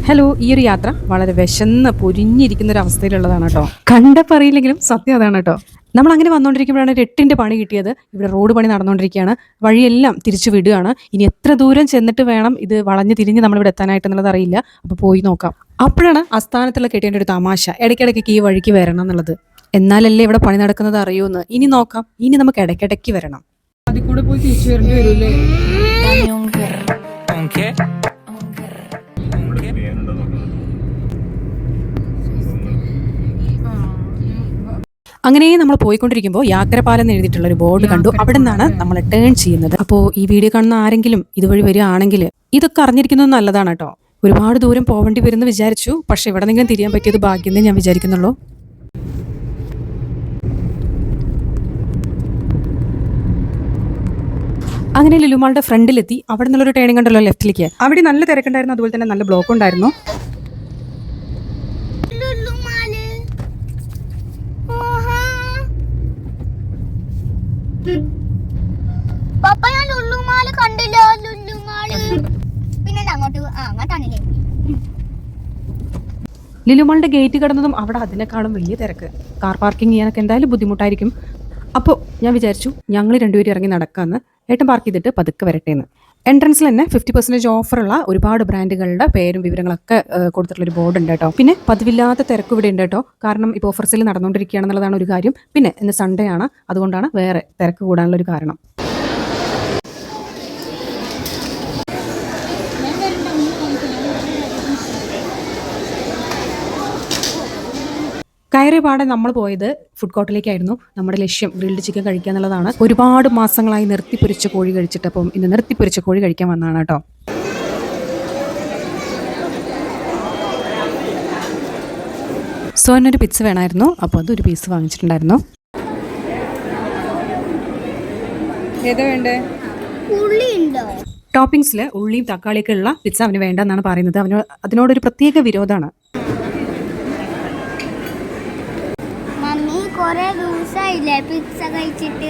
Hello, ഈ ഒരു യാത്ര വളരെ വിശന്ന് പൊരിഞ്ഞിരിക്കുന്ന ഒരു അവസ്ഥയിലുള്ളതാണ് കേട്ടോ. കണ്ടപ്പറിയില്ലെങ്കിലും സത്യം അതാണ് കേട്ടോ. നമ്മൾ അങ്ങനെ വന്നുകൊണ്ടിരിക്കുമ്പോഴാണ് ഒരു 8ന്റെ പണി കിട്ടിയത്. ഇവിടെ റോഡ് പണി നടന്നുകൊണ്ടിരിക്കുകയാണ്. വഴിയെല്ലാം തിരിച്ചു വിടുകയാണ്. ഇനി എത്ര ദൂരം ചെന്നിട്ട് വേണം ഇത് വളഞ്ഞു തിരിഞ്ഞ് നമ്മളിവിടെ എത്താനായിട്ട് എന്നുള്ളത് അറിയില്ല. അപ്പോൾ പോയി നോക്കാം. അപ്പോഴാണ് ആസ്ഥാനത്തുള്ള കേട്ടേണ്ട ഒരു തമാശ, ഇടയ്ക്കിടയ്ക്ക് ഈ വഴിക്ക് വരണം എന്നുള്ളത്. എന്നാലല്ലേ ഇവിടെ പണി നടക്കുന്നത് അറിയൂന്ന്. ഇനി നോക്കാം. ഇനി നമുക്ക് ഇടയ്ക്കിടയ്ക്ക് വരണം. അതിൽ കൂടെ പോയി തിരിച്ചു വരേണ്ടി വരൂല്ലേ? അങ്ങനെ നമ്മൾ പോയിക്കൊണ്ടിരിക്കുമ്പോൾ യാത്രപാലം എന്ന് എഴുതിയിട്ടുള്ള ഒരു ബോർഡ് കണ്ടു. അവിടെ നിന്നാണ് നമ്മൾ ടേൺ ചെയ്യുന്നത്. അപ്പോൾ ഈ വീഡിയോ കാണുന്ന ആരെങ്കിലും ഇതുവഴി വരികയാണെങ്കിൽ ഇതൊക്കെ അറിഞ്ഞിരിക്കുന്നത് നല്ലതാണ് കേട്ടോ. ഒരുപാട് ദൂരം പോകേണ്ടി വരുമെന്ന് വിചാരിച്ചു. പക്ഷെ ഇവിടെ നിന്നെങ്കിലും തിരിയാൻ പറ്റിയത് ഭാഗ്യം ഞാൻ വിചാരിക്കുന്നുള്ളൂ. അങ്ങനെ ലുലുമാളുടെ ഫ്രണ്ടിലെത്തി. അവിടെ നിന്നുള്ളൊരു ടേണിംഗ് ഉണ്ടല്ലോ ലെഫ്റ്റിലേക്ക്. അവിടെ നല്ല തിരക്കുണ്ടായിരുന്നു, അതുപോലെ തന്നെ നല്ല ബ്ലോക്ക് ഉണ്ടായിരുന്നു. ലുലുമാളിന്റെ ഗേറ്റ് കടന്നതും അവിടെ അതിനേക്കാളും വലിയ തിരക്ക്. കാർ പാർക്കിംഗ് ചെയ്യാനൊക്കെ എന്തായാലും ബുദ്ധിമുട്ടായിരിക്കും. അപ്പോൾ ഞാൻ വിചാരിച്ചു ഞങ്ങൾ രണ്ടുപേരും ഇറങ്ങി നടക്കാമെന്ന്. ഏട്ടൻ പാർക്ക് ചെയ്തിട്ട് പതുക്കെ വരട്ടെ എന്ന്. എൻട്രൻസിൽ തന്നെ 50% ഓഫറുള്ള ഒരുപാട് ബ്രാൻഡുകളുടെ പേരും വിവരങ്ങളൊക്കെ കൊടുത്തിട്ടുള്ളൊരു ബോർഡ് ഉണ്ട് കേട്ടോ. പിന്നെ പതിവില്ലാത്ത തിരക്ക് ഇവിടെ ഉണ്ട് കേട്ടോ. കാരണം ഇപ്പോൾ ഓഫർ സെയിൽ നടന്നുകൊണ്ടിരിക്കുകയാണെന്നുള്ളതാണ് ഒരു കാര്യം. പിന്നെ ഇന്ന് സൺഡേ ആണ്, അതുകൊണ്ടാണ് വേറെ തിരക്ക് കൂടാനുള്ളൊരു കാരണം. കയറിയ പാടെ നമ്മൾ പോയത് ഫുഡ് കോർട്ടിലേക്കായിരുന്നു. നമ്മുടെ ലക്ഷ്യം ഗ്രിൽഡ് ചിക്കൻ കഴിക്കുക എന്നുള്ളതാണ്. ഒരുപാട് മാസങ്ങളായി നിർത്തിപ്പൊരിച്ച കോഴി കഴിച്ചിട്ട് അപ്പം ഇന്ന് നിർത്തിപ്പൊരിച്ച കോഴി കഴിക്കാൻ വന്നതാണ് കേട്ടോ. സോനൊരു പിസ്സ വേണമായിരുന്നു, അപ്പോൾ അതൊരു പീസ് വാങ്ങിച്ചിട്ടുണ്ടായിരുന്നു. ഏതാ വേണ്ടേ? ടോപ്പിംഗ്സിൽ ഉള്ളിയും തക്കാളിയൊക്കെ ഉള്ള പിസ്സ അവന് വേണ്ടെന്നാണ് പറയുന്നത്. അതിനോടൊരു പ്രത്യേക വിരോധമാണ്. കൊറേ ദിവസമായില്ലേ പിസ്സ കഴിച്ചിട്ട്.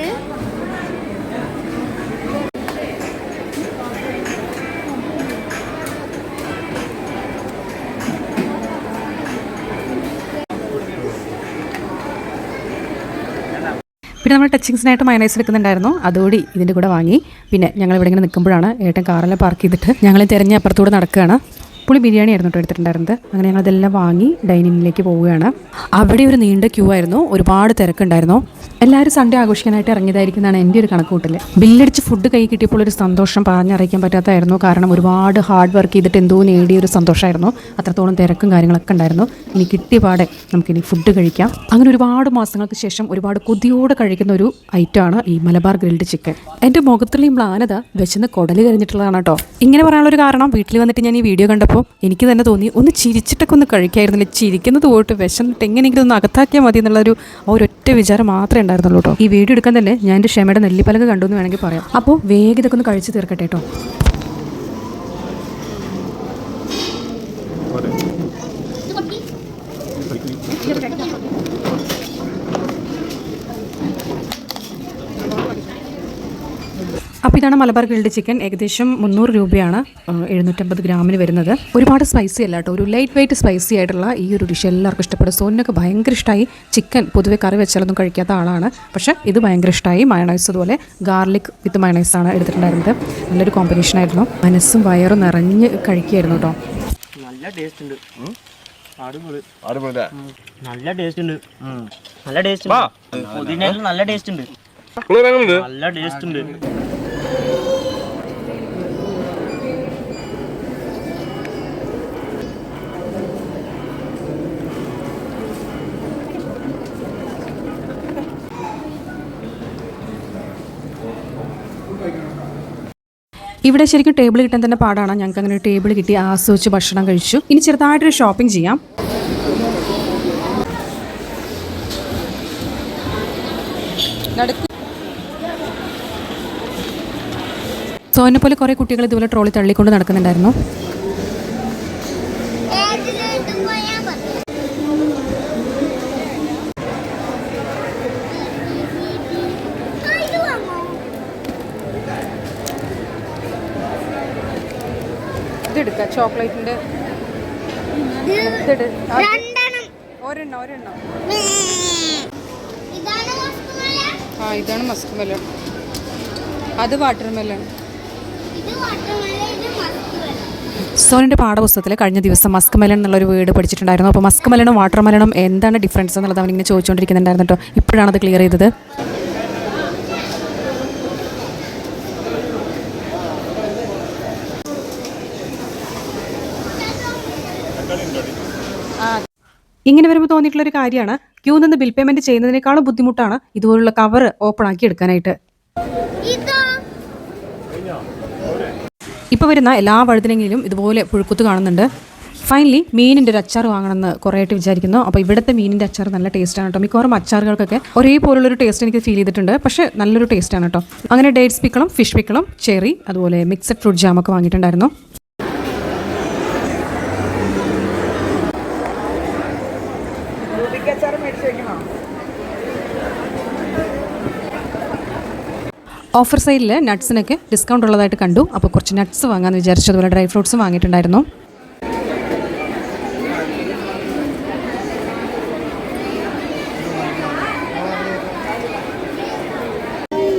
പിന്നെ നമ്മൾ ടച്ചിങ്സിനായിട്ട് മയണൈസ് എടുക്കുന്നുണ്ടായിരുന്നു. അതുകൂടി ഇതിൻ്റെ കൂടെ വാങ്ങി. പിന്നെ ഞങ്ങൾ ഇവിടെ ഇങ്ങനെ നിൽക്കുമ്പോഴാണ് ഏട്ടൻ കാറെല്ലാം പാർക്ക് ചെയ്തിട്ട് ഞങ്ങൾ തിരഞ്ഞ് അപ്പുറത്തൂടെ നടക്കുകയാണ്. പുളി ബിരിയാണി ആയിരുന്നു കേട്ടോ എടുത്തിട്ടുണ്ടായിരുന്നത്. അങ്ങനെ ഞങ്ങളതെല്ലാം വാങ്ങി ഡൈനിങ്ങിലേക്ക് പോവുകയാണ്. അവിടെ ഒരു നീണ്ട ക്യൂ ആയിരുന്നു, ഒരുപാട് തിരക്കുണ്ടായിരുന്നു. എല്ലാവരും സൺഡേ ആഘോഷിക്കാനായിട്ട് ഇറങ്ങിയതായിരിക്കുന്നതാണ് എൻ്റെ ഒരു കണക്കൂട്ടൽ. ബില്ലടിച്ച് ഫുഡ് കൈ കിട്ടിയപ്പോൾ ഒരു സന്തോഷം പറഞ്ഞറിയിക്കാൻ പറ്റാത്തതായിരുന്നു. കാരണം ഒരുപാട് ഹാർഡ് വർക്ക് ചെയ്തിട്ട് എന്തോ നേടിയൊരു സന്തോഷമായിരുന്നു. അത്രത്തോളം തിരക്കും കാര്യങ്ങളൊക്കെ ഉണ്ടായിരുന്നു. ഇനി കിട്ടിയ പാടെ നമുക്കിനി ഫുഡ് കഴിക്കാം. അങ്ങനെ ഒരുപാട് മാസങ്ങൾക്ക് ശേഷം ഒരുപാട് കൊതിയോടെ കഴിക്കുന്ന ഒരു ഐറ്റമാണ് ഈ മലബാർ ഗ്രിൽഡ് ചിക്കൻ. എൻ്റെ മുഖത്തുള്ള ഈ മ്ലാനത വെച്ചെന്ന് കുടല് കരിഞ്ഞിട്ടുള്ളതാണ് കേട്ടോ. ഇങ്ങനെ പറയാനുള്ളൊരു കാരണം, വീട്ടിൽ വന്നിട്ട് ഞാൻ ഈ വീഡിയോ കണ്ടപ്പോൾ എനിക്ക് തന്നെ തോന്നി ഒന്ന് ചിരിച്ചിട്ടൊക്കെ ഒന്ന് കഴിക്കായിരുന്നില്ല. ചിരിക്കുന്നത് പോയിട്ട് വിശന്നിട്ട് എങ്ങനെയെങ്കിലും ഒന്ന് അകത്താക്കിയാൽ മതി എന്നുള്ളൊരു ഒരൊറ്റ വിചാരം മാത്രമേ ഉണ്ടായിരുന്നുള്ളൂ കേട്ടോ. ഈ വീഡിയോ എടുക്കാൻ തന്നെ ഞാൻ എൻ്റെ ക്ഷമയുടെ നെല്ലിപ്പലക കണ്ടു എന്ന് വേണമെങ്കിൽ പറയാം. അപ്പോൾ വേഗം ഇതൊക്കെ ഒന്ന് കഴിച്ച് തീർക്കട്ടെ കേട്ടോ. അപ്പോൾ ഇതാണ് മലബാർ ഗ്രിൽഡ് ചിക്കൻ. ഏകദേശം 300 രൂപയാണ് 750 ഗ്രാമിന് വരുന്നത്. ഒരുപാട് സ്പൈസി അല്ല കേട്ടോ, ഒരു ലൈറ്റ് വെയിറ്റ് സ്പൈസി ആയിട്ടുള്ള ഈ ഒരു ഡിഷ് എല്ലാവർക്കും ഇഷ്ടപ്പെടും. സോനിനൊക്കെ ഭയങ്കര ഇഷ്ടമായി. ചിക്കൻ പൊതുവെ കറി വെച്ചാലൊന്നും കഴിക്കാത്ത ആളാണ്, പക്ഷേ ഇത് ഭയങ്കര ഇഷ്ടമായി. മയണൈസ് അതുപോലെ ഗാർലിക് വിത്ത് മയണൈസാണ് എടുത്തിട്ടുണ്ടായിരുന്നത്. നല്ലൊരു കോമ്പിനേഷൻ ആയിരുന്നു. മനസ്സും വയറും നിറഞ്ഞ് കഴിക്കുകയായിരുന്നു കേട്ടോ. നല്ല ടേസ്റ്റ് ഉണ്ട്. നല്ല ടേസ്റ്റ് ഉണ്ട്. നല്ല ടേസ്റ്റ് ഉണ്ട്. പുതിനയിലും നല്ല ടേസ്റ്റ് ഉണ്ട്. നല്ല ടേസ്റ്റ് ഉണ്ട്. ഇവിടെ ശരിക്കും ടേബിൾ കിട്ടാൻ തന്നെ പാടാണ്. ഞങ്ങൾക്ക് അങ്ങനെ ഒരു ടേബിൾ കിട്ടി, ആസ്വദിച്ച് ഭക്ഷണം കഴിച്ചു. ഇനി ചെറുതായിട്ടൊരു ഷോപ്പിംഗ് ചെയ്യാം. സോനെ പോലെ കുറേ കുട്ടികൾ ഇതുപോലെ ട്രോളി തള്ളിക്കൊണ്ട് നടക്കുന്നുണ്ടായിരുന്നു. ഇതെടുക്കാം ചോക്ലേറ്റിൻ്റെ ഇത് ഇതിട്. രണ്ടെണ്ണം. ഒരെണ്ണം. ഇതാണ് മസ്കുമെലൺ. ആ, ഇതാണ് മസ്ക് മെലൺ. അത് വാട്ടർ മെലൺ. ഇത് വാട്ടർമെലൺ, ഇത് മസ്കുമെലൺ. സോനിൻ്റെ പാഠപുസ്തകത്തിൽ കഴിഞ്ഞ ദിവസം മസ്ക് മെലൺ എന്നുള്ളൊരു വേർഡ് പഠിച്ചിട്ടുണ്ടായിരുന്നു. അപ്പോൾ മസ്ക് മെലണും വാട്ടർ മെലണും എന്താണ് ഡിഫറൻസ് എന്നുള്ളത് അവനിങ്ങനെ ചോദിച്ചുകൊണ്ടിരിക്കുന്നുണ്ടായിരുന്നു കേട്ടോ. ഇപ്പോഴാണ് അത് ക്ലിയർ ചെയ്തത്. ഇങ്ങനെ വരുമ്പോൾ തോന്നിയിട്ടുള്ളൊരു കാര്യമാണ്, ക്യൂ നിന്ന് ബിൽ പേയ്മെൻറ്റ് ചെയ്യുന്നതിനേക്കാളും ബുദ്ധിമുട്ടാണ് ഇതുപോലുള്ള കവർ ഓപ്പൺ ആക്കി എടുക്കാനായിട്ട്. ഇതോ ഇപ്പോൾ വരുന്ന എല്ലാ വഴുതനങ്ങളിലും ഇതുപോലെ പുഴുക്കുത്ത് കാണുന്നുണ്ട്. ഫൈനലി മീനിൻ്റെ ഒരു അച്ചാർ വാങ്ങണമെന്ന് കുറേ ആയിട്ട് വിചാരിക്കുന്നു. അപ്പോൾ ഇവിടുത്തെ മീനിൻ്റെ അച്ചാർ നല്ല ടേസ്റ്റാണ് കേട്ടോ. മിക്കവാറും അച്ചാറുകൾക്കൊക്കെ ഒരേപോലുള്ളൊരു ടേസ്റ്റ് എനിക്ക് ഫീൽ ചെയ്തിട്ടുണ്ട്. പക്ഷേ നല്ലൊരു ടേസ്റ്റാണ് കേട്ടോ. അങ്ങനെ ഡേറ്റ്സ് പിക്കിളും ഫിഷ് പിക്കിളും ചെറി അതുപോലെ മിക്സഡ് ഫ്രൂട്ട് ജാമൊക്കെ വാങ്ങിയിട്ടുണ്ടായിരുന്നു. ഓഫർ സൈഡിൽ നട്ട്സിനൊക്കെ ഡിസ്കൗണ്ട് ഉള്ളതായിട്ട് കണ്ടു. അപ്പോൾ കുറച്ച് നട്ട്സ് വാങ്ങാമെന്ന് വിചാരിച്ചു. അതുപോലെ ഡ്രൈ ഫ്രൂട്ട്സും വാങ്ങിയിട്ടുണ്ടായിരുന്നു.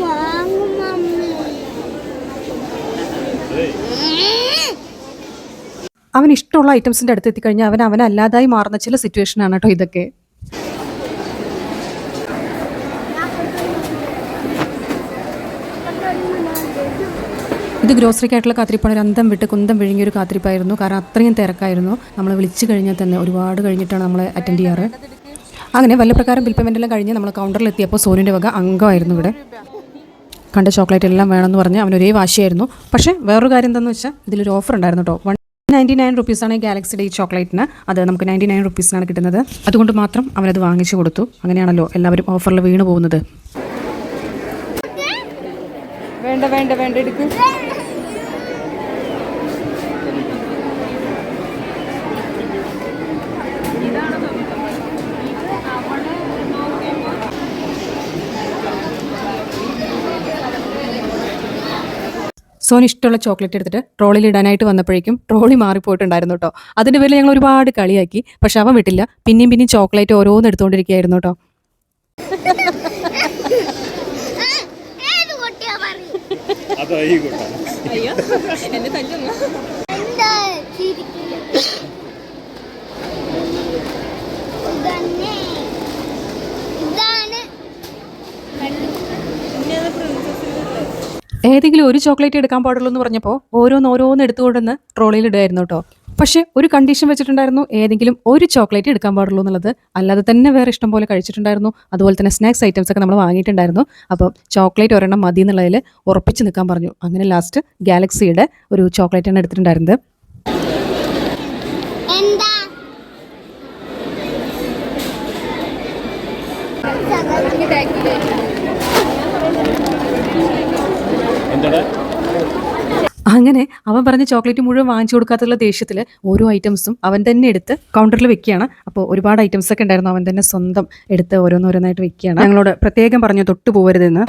വാങ്ങും മമ്മി. അവന് ഇഷ്ടമുള്ള ഐറ്റംസിൻ്റെ അടുത്ത് എത്തിക്കഴിഞ്ഞാൽ അവനല്ലാതായി മാറുന്ന ചില സിറ്റുവേഷനാണ് കേട്ടോ ഇതൊക്കെ. ഇത് ഗ്രോസറിക്കായിട്ടുള്ള കാത്തിരിപ്പാണ്. ഒരു അന്തം വിട്ട് കുന്തം വിഴുങ്ങിയൊരു കാത്തിരിപ്പായിരുന്നു. കാരണം അത്രയും തിരക്കായിരുന്നു. നമ്മൾ വിളിച്ചു കഴിഞ്ഞാൽ തന്നെ ഒരുപാട് കഴിഞ്ഞിട്ടാണ് നമ്മൾ അറ്റൻഡ് ചെയ്യാറ്. അങ്ങനെ വല്ല പ്രകാരം ബിൽ പേയ്മെൻ്റ് എല്ലാം കഴിഞ്ഞ് നമ്മൾ കൗണ്ടറിലെത്തിയപ്പോൾ സോനുവിൻ്റെ വക അംഗമായിരുന്നു ഇവിടെ. കണ്ട ചോക്ലേറ്റ് എല്ലാം വേണമെന്ന് പറഞ്ഞ് അവനൊരേ വാശിയായിരുന്നു. പക്ഷേ വേറൊരു കാര്യം എന്താണെന്ന് വെച്ചാൽ ഇതിലൊരു ഓഫർ ഉണ്ടായിരുന്നു കേട്ടോ. 199 റുപ്പീസാണ് ഗാലക്സിയുടെ ഈ ചോക്ലേറ്റിന്. അത് നമുക്ക് 99 റുപ്പീസിനാണ് കിട്ടുന്നത്. അതുകൊണ്ട് മാത്രം അവനത് വാങ്ങിച്ചു കൊടുത്തു. അങ്ങനെയാണല്ലോ എല്ലാവരും ഓഫറിൽ വീണ് പോകുന്നത്. വേണ്ട എടുക്കും. സോന് ഇഷ്ടമുള്ള ചോക്ലേറ്റ് എടുത്തിട്ട് ട്രോളിൽ ഇടാനായിട്ട് വന്നപ്പോഴേക്കും ട്രോളി മാറിപ്പോയിട്ടുണ്ടായിരുന്നു കേട്ടോ. അതിൻ്റെ പേരിൽ ഞങ്ങൾ ഒരുപാട് കളിയാക്കി. പക്ഷെ അവൻ വിട്ടില്ല. പിന്നെയും ചോക്ലേറ്റ് ഓരോന്ന് എടുത്തുകൊണ്ടിരിക്കുകയായിരുന്നു കേട്ടോ. ഏത് കുട്ടിയാ പറയും? അയ്യോ എന്നെ തല്ലുന്നു. എന്താ ചിരിക്കുന്നത്? ഇതന്നെ. ഇതാണ് ഏതെങ്കിലും ഒരു ചോക്ലേറ്റ് എടുക്കാൻ പാടുള്ളൂ എന്ന് പറഞ്ഞപ്പോൾ ഓരോന്ന് എടുത്തുകൊണ്ടെന്ന് ട്രോളിയിൽ ഇടുമായിരുന്നു കേട്ടോ. പക്ഷേ ഒരു കണ്ടീഷൻ വെച്ചിട്ടുണ്ടായിരുന്നു, ഏതെങ്കിലും ഒരു ചോക്ലേറ്റ് എടുക്കാൻ പാടുള്ളൂ എന്നുള്ളത്. അല്ലാതെ തന്നെ വേറെ ഇഷ്ടം പോലെ കഴിച്ചിട്ടുണ്ടായിരുന്നു. അതുപോലെ തന്നെ സ്നാക്സ് ഐറ്റംസ് ഒക്കെ നമ്മൾ വാങ്ങിയിട്ടുണ്ടായിരുന്നു. അപ്പം ചോക്ലേറ്റ് ഒരെണ്ണം മതി എന്നുള്ളതിൽ ഉറപ്പിച്ച് നിൽക്കാൻ പറഞ്ഞു. അങ്ങനെ ലാസ്റ്റ് ഗാലക്സിയുടെ ഒരു ചോക്ലേറ്റാണ് എടുത്തിട്ടുണ്ടായിരുന്നത്. എന്താ അങ്ങനെ അവൻ പറഞ്ഞ ചോക്ലേറ്റ് മുഴുവൻ വാങ്ങിച്ചു കൊടുക്കാത്തുള്ള ദേഷ്യത്തിൽ ഓരോ ഐറ്റംസും അവൻ തന്നെ എടുത്ത് കൗണ്ടറിൽ വെക്കുകയാണ്. അപ്പോൾ ഒരുപാട് ഐറ്റംസ് ഒക്കെ ഉണ്ടായിരുന്നു. അവൻ തന്നെ സ്വന്തം എടുത്ത് ഓരോന്നോരോന്നായിട്ട് വെക്കുകയാണ്. ഞങ്ങളോട് പ്രത്യേകം പറഞ്ഞു തൊട്ടു പോകരുതെന്ന്.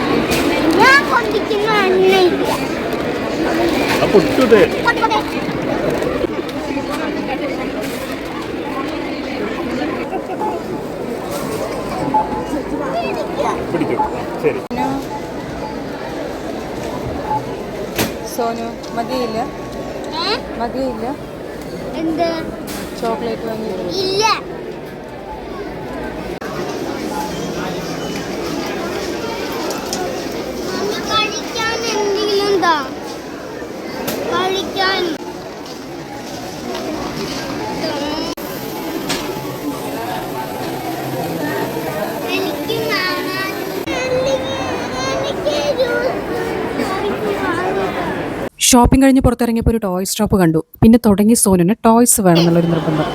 ഞാൻ കൊണ്ടിരിക്കുന്ന എണ്ണയില്ല. സോനു മതിയില്ല എന്ത് ചോക്ലേറ്റ് വാങ്ങി. ഇല്ല. കഴിക്കാൻ എന്തെങ്കിലും ഉണ്ടോ? കഴിക്കാൻ എനിക്ക് ഷോപ്പിംഗ് കഴിഞ്ഞ് പുറത്തിറങ്ങിയപ്പോൾ ഒരു ടോയ്സ് ഷോപ്പ് കണ്ടു. പിന്നെ തുടങ്ങി സോനുന് ടോയ്സ് വേണം എന്നുള്ളൊരു നിർബന്ധം.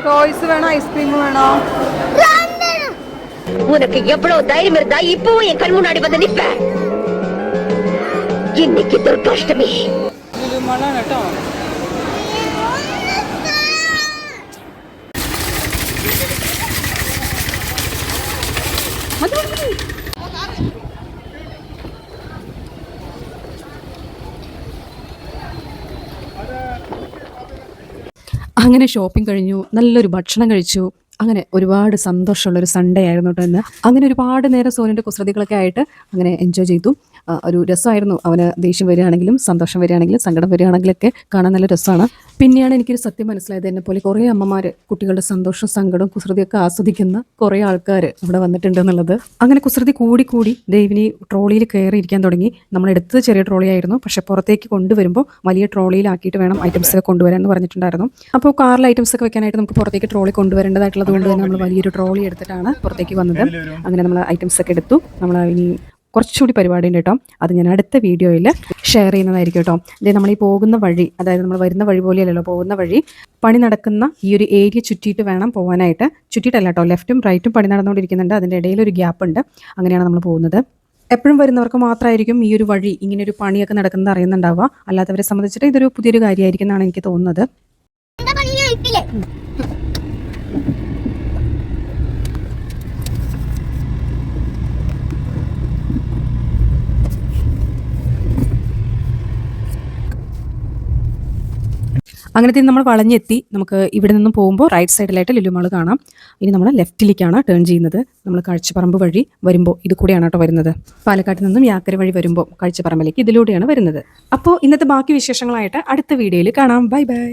ടോയ്സ് വേണോ ഐസ്ക്രീം വേണോ? உனக்கு எவ்வளவு தைரியம் இருந்தா இப்பவும் என் கண் முன்னாடி வந்து நிப்ப. இன்னைக்கு துர்காஷ்டமி. കേട്ടോ. അങ്ങനെ ഷോപ്പിംഗ് കഴിഞ്ഞു, നല്ലൊരു ഭക്ഷണം കഴിച്ചു. അങ്ങനെ ഒരുപാട് സന്തോഷമുള്ളൊരു സൺഡേ ആയിരുന്നു കേട്ടോ ഇന്ന്. അങ്ങനെ ഒരുപാട് നേരം സോനുവിൻ്റെ കുസൃതികളൊക്കെ ആയിട്ട് അങ്ങനെ എൻജോയ് ചെയ്തു. ഒരു രസമായിരുന്നു. അവന് ദേഷ്യം വരികയാണെങ്കിലും സന്തോഷം വരികയാണെങ്കിലും സങ്കടം വരികയാണെങ്കിലൊക്കെ കാണാൻ നല്ല രസമാണ്. പിന്നെയാണ് എനിക്കൊരു സത്യം മനസ്സിലായത്, എന്നെ പോലെ കുറേ അമ്മമാർ കുട്ടികളുടെ സന്തോഷം സങ്കടവും കുസൃതിയൊക്കെ ആസ്വദിക്കുന്ന കുറേ ആൾക്കാർ ഇവിടെ വന്നിട്ടുണ്ട് എന്നുള്ളത്. അങ്ങനെ കുസൃതി കൂടി കൂടി ദേവിനി ട്രോളിയിൽ കയറിയിരിക്കാൻ തുടങ്ങി. നമ്മളെടുത്തത് ചെറിയ ട്രോളി ആയിരുന്നു, പക്ഷെ പുറത്തേക്ക് കൊണ്ടുവരുമ്പോൾ വലിയ ട്രോളിയിലാക്കിയിട്ട് വേണം ഐറ്റംസ് ഒക്കെ കൊണ്ടുവരാൻ എന്ന് പറഞ്ഞിട്ടുണ്ടായിരുന്നു. അപ്പോൾ കാറിൽ ഐറ്റംസ് ഒക്കെ വെക്കാനായിട്ട് നമുക്ക് പുറത്തേക്ക് ട്രോളി കൊണ്ടുവരേണ്ടതായിട്ടുള്ളത് കൊണ്ട് തന്നെ നമ്മൾ വലിയൊരു ട്രോളി എടുത്തിട്ടാണ് പുറത്തേക്ക് വന്നത്. അങ്ങനെ നമ്മൾ ഐറ്റംസ് ഒക്കെ എടുത്തു. നമ്മൾ ഇനി കുറച്ചുകൂടി പരിപാടി ഉണ്ട് കേട്ടോ, അത് ഞാൻ അടുത്ത വീഡിയോയിൽ ഷെയർ ചെയ്യുന്നതായിരിക്കും കേട്ടോ. ഇത് നമ്മൾ ഈ പോകുന്ന വഴി, അതായത് നമ്മൾ വരുന്ന വഴി പോലെയല്ലല്ലോ, പോകുന്ന വഴി പണി നടക്കുന്ന ഈ ഒരു ഏരിയ ചുറ്റിയിട്ട് വേണം പോകാനായിട്ട്. ചുറ്റിയിട്ടല്ല കേട്ടോ, ലെഫ്റ്റും റൈറ്റും പണി നടന്നുകൊണ്ടിരിക്കുന്നുണ്ട്, അതിൻ്റെ ഇടയിൽ ഒരു ഗ്യാപ്പ് ഉണ്ട്. അങ്ങനെയാണ് നമ്മൾ പോകുന്നത്. എപ്പോഴും വരുന്നവർക്ക് മാത്രമായിരിക്കും ഈ ഒരു വഴി ഇങ്ങനെ ഒരു പണിയൊക്കെ നടക്കുന്നത് അറിയുന്നുണ്ടാവുക. അല്ലാത്തവരെ സംബന്ധിച്ചിട്ട് ഇതൊരു പുതിയൊരു കാര്യമായിരിക്കും എന്നാണ് എനിക്ക് തോന്നുന്നത്. അങ്ങനത്തെ നമ്മൾ വളഞ്ഞെത്തി. നമുക്ക് ഇവിടെ നിന്നും പോകുമ്പോൾ റൈറ്റ് സൈഡിലായിട്ട് ലുലുമാൾ കാണാം. ഇനി നമ്മൾ ലെഫ്റ്റിലേക്കാണ് ടേൺ ചെയ്യുന്നത്. നമ്മൾ കാഴ്ചപ്പറമ്പ് വഴി വരുമ്പോൾ ഇത് കൂടെയാണ് കേട്ടോ വരുന്നത്. പാലക്കാട്ടിൽ നിന്നും യാക്കര വഴി വരുമ്പോൾ കാഴ്ചപ്പറമ്പിലേക്ക് ഇതിലൂടെയാണ് വരുന്നത്. അപ്പോൾ ഇന്നത്തെ ബാക്കി വിശേഷങ്ങളായിട്ട് അടുത്ത വീഡിയോയിൽ കാണാം. Bye bye.